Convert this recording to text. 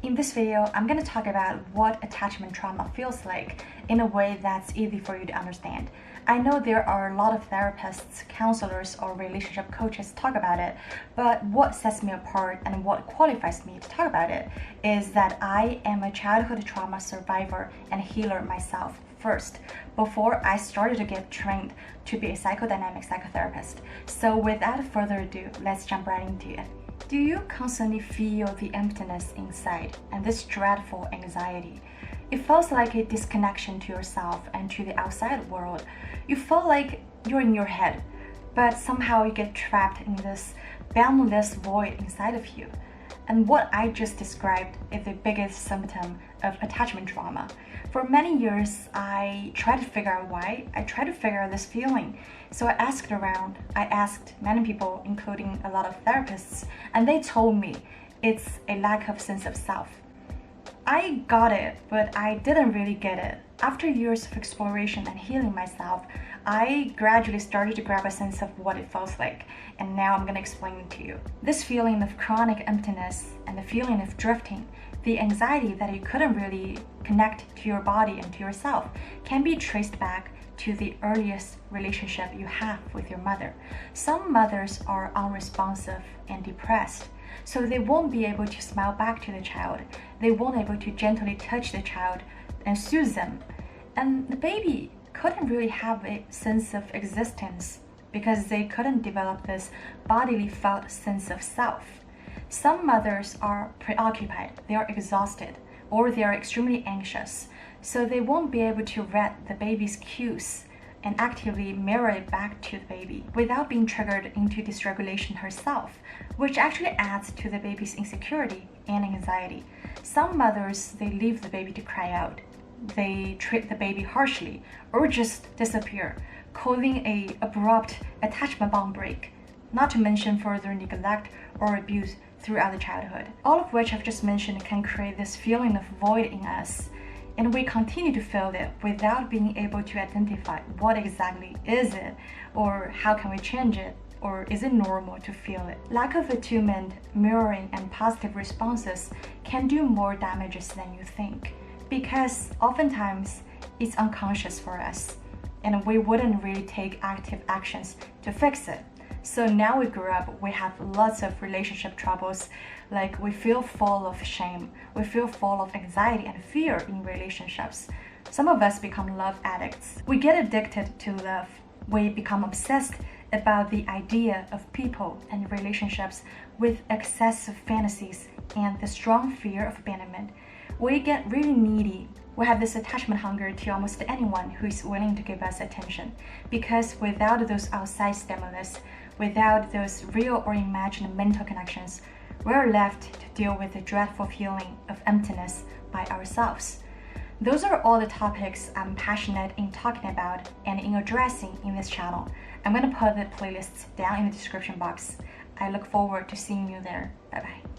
In this video, I'm going to talk about what attachment trauma feels like in a way that's easy for you to understand. I know there are a lot of therapists, counselors, or relationship coaches talk about it, but what sets me apart and what qualifies me to talk about it is that I am a childhood trauma survivor and healer myself first, before I started to get trained to be a psychodynamic psychotherapist. So without further ado, let's jump right into it. Do you constantly feel the emptiness inside and this dreadful anxiety? It feels like a disconnection to yourself and to the outside world. You feel like you're in your head, but somehow you get trapped in this boundless void inside of you. And what I just described is the biggest symptom of attachment trauma. For many years, I tried to figure out why. I tried to figure out this feeling. So I asked around. I asked many people, including a lot of therapists, and they told me it's a lack of sense of self. I got it, but I didn't really get it. After years of exploration and healing myself, I gradually started to grab a sense of what it feels like, and now I'm going to explain it to you. This feeling of chronic emptiness and the feeling of drifting, the anxiety that you couldn't really connect to your body and to yourself, can be traced back to the earliest relationship you have with your mother. Some mothers are unresponsive and depressed, so they won't be able to smile back to the child. They won't be able to gently touch the child and soothe them. And the baby couldn't really have a sense of existence because they couldn't develop this bodily felt sense of self. Some mothers are preoccupied, they are exhausted, or they are extremely anxious, so they won't be able to read the baby's cues and actively mirror it back to the baby without being triggered into dysregulation herself, which actually adds to the baby's insecurity and anxiety. Some mothers, they leave the baby to cry out. They treat the baby harshly or just disappear, causing an abrupt attachment bond break, not to mention further neglect or abuse throughout the childhood. All of which I've just mentioned can create this feeling of void in us, and we continue to feel it without being able to identify what exactly is it, or how can we change it, or is it normal to feel it. Lack of attunement, mirroring, and positive responses can do more damages than you think, because oftentimes it's unconscious for us, and we wouldn't really take active actions to fix it. So now we grew up, we have lots of relationship troubles, like we feel full of shame, we feel full of anxiety and fear in relationships. Some of us become love addicts. We get addicted to love. We become obsessed about the idea of people and relationships with excessive fantasies and the strong fear of abandonment. We get really needy. We have this attachment hunger to almost anyone who is willing to give us attention, because without those outside stimulus, without those real or imagined mental connections, we're left to deal with the dreadful feeling of emptiness by ourselves. Those are all the topics I'm passionate in talking about and in addressing in this channel. I'm going to put the playlists down in the description box. I look forward to seeing you there. Bye bye.